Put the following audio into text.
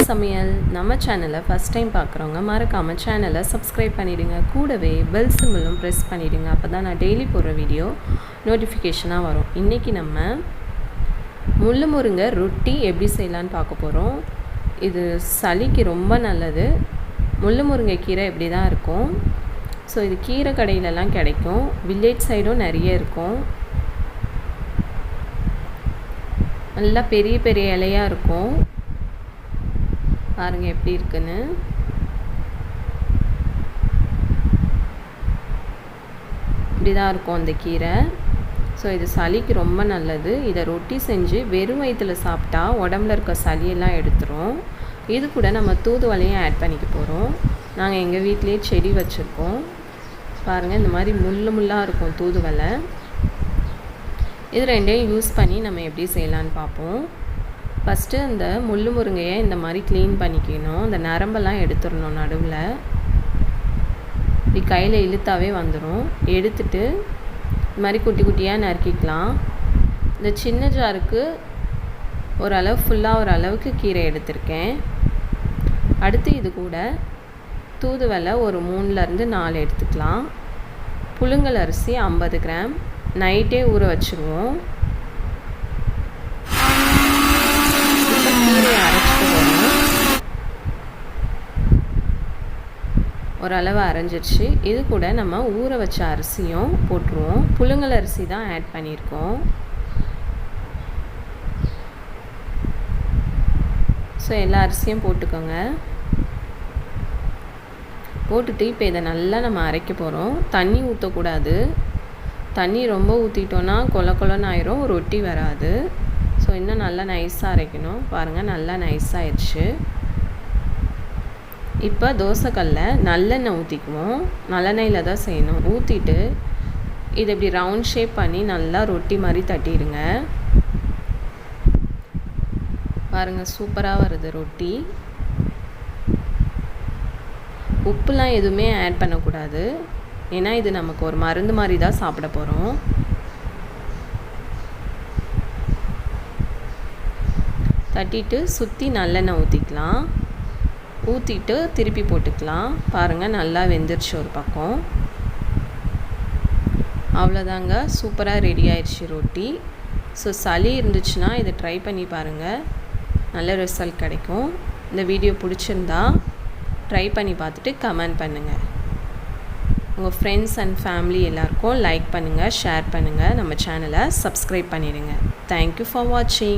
சமையல் நம்ம சேனலை ஃபஸ்ட் டைம் பார்க்குறவங்க மறக்காமல் சேனலை சப்ஸ்கிரைப் பண்ணிவிடுங்க. கூடவே பெல் சிம்பிளும் ப்ரெஸ் பண்ணிவிடுங்க. அப்போ தான் நான் டெய்லி போடுற வீடியோ நோட்டிஃபிகேஷனாக வரும். இன்றைக்கி நம்ம முள்ளு முருங்கை ரொட்டி எப்படி செய்யலான்னு பார்க்க போகிறோம். இது சளிக்கு ரொம்ப நல்லது. முள்ளு முருங்கை கீரை இப்படி தான் இருக்கும். ஸோ இது கீரை கடையிலலாம் கிடைக்கும். வில்லேஜ் சைடும் நிறைய இருக்கும். நல்லா பெரிய பெரிய இலையாக இருக்கும். பாருங்கள் எப்படி இருக்குன்னு. இப்படி தான் இருக்கும் அந்த கீரை. ஸோ இது சளிக்கு ரொம்ப நல்லது. இதை ரொட்டி செஞ்சு வெறும் வயிற்றில் சாப்பிட்டா உடம்புல இருக்க சளியெல்லாம் எடுத்துரும். இது கூட நம்ம தூதுவளையும் ஆட் பண்ணிக்க போகிறோம். நாங்கள் எங்கள் வீட்டிலேயே செடி வச்சுருக்கோம். பாருங்கள் இந்த மாதிரி முள்ளாக இருக்கும் தூதுவளை. இது ரெண்டையும் யூஸ் பண்ணி நம்ம எப்படி செய்யலான்னு பார்ப்போம். ஃபஸ்ட்டு அந்த முள்ளு முருங்கையை இந்த மாதிரி க்ளீன் பண்ணிக்கணும். இந்த நரம்பெல்லாம் எடுத்துடணும். நடுவில் இப்படி கையில் இழுத்தாவே வந்துடும். எடுத்துட்டு இந்த மாதிரி குட்டி குட்டியாக நறுக்கிக்கலாம். இந்த சின்ன ஜாருக்கு ஓரளவு ஃபுல்லாக ஒரு அளவுக்கு கீரை எடுத்திருக்கேன். அடுத்து இது கூட தூதுவளை ஒரு 3லேருந்து 4 எடுத்துக்கலாம். புழுங்கல் அரிசி 50 கிராம் நைட்டே ஊற வச்சுருவோம். கீரையை அரைச்சிட்டு போகணும். ஓரளவு அரைஞ்சிருச்சு. இது கூட நம்ம ஊற வச்ச அரிசியும் போட்டுருவோம். புழுங்கல் அரிசி தான் ஆட் பண்ணியிருக்கோம். ஸோ எல்லா அரிசியும் போட்டுக்கோங்க. போட்டுட்டு இப்போ இதை நல்லா நம்ம அரைக்க போகிறோம். தண்ணி ஊற்றக்கூடாது. தண்ணி ரொம்ப ஊற்றிட்டோன்னா கொலன்னு ஆயிரும், ரொட்டி வராது. ஸோ இன்னும் நல்லா நைஸாக அரைக்கணும். பாருங்கள் நல்லா நைஸாகிடுச்சு. இப்போ தோசைக்கல்லில் நல்லெண்ணெய் ஊற்றிக்குவோம். நல்லெண்ணெயில் தான் செய்யணும். ஊற்றிட்டு இதை இப்படி ரவுண்ட் ஷேப் பண்ணி நல்லா ரொட்டி மாதிரி தட்டிடுங்க. பாருங்கள் சூப்பராக வருது ரொட்டி. உப்புலாம் எதுவுமே ஆட் பண்ணக்கூடாது. ஏன்னா இது நமக்கு ஒரு மருந்து மாதிரி தான் சாப்பிட போகிறோம். தட்டிட்டு சுற்றி நல்லெண்ணெய் ஊற்றிக்கலாம். ஊற்றிட்டு திருப்பி போட்டுக்கலாம். பாருங்கள் நல்லா வெந்துருச்சு ஒரு பக்கம். அவ்வளோதாங்க, சூப்பராக ரெடி ஆயிடுச்சு ரொட்டி. ஸோ சளி இருந்துச்சுன்னா இதை ட்ரை பண்ணி பாருங்கள். நல்ல ரிசல்ட் கிடைக்கும். இந்த வீடியோ பிடிச்சிருந்தா ட்ரை பண்ணி பார்த்துட்டு கமெண்ட் பண்ணுங்கள். உங்கள் ஃப்ரெண்ட்ஸ் அண்ட் ஃபேமிலி எல்லாருக்கும் லைக் பண்ணுங்கள், ஷேர் பண்ணுங்கள். நம்ம சேனலை சப்ஸ்கிரைப் பண்ணிடுங்க. தேங்க்யூ ஃபார் வாட்சிங்.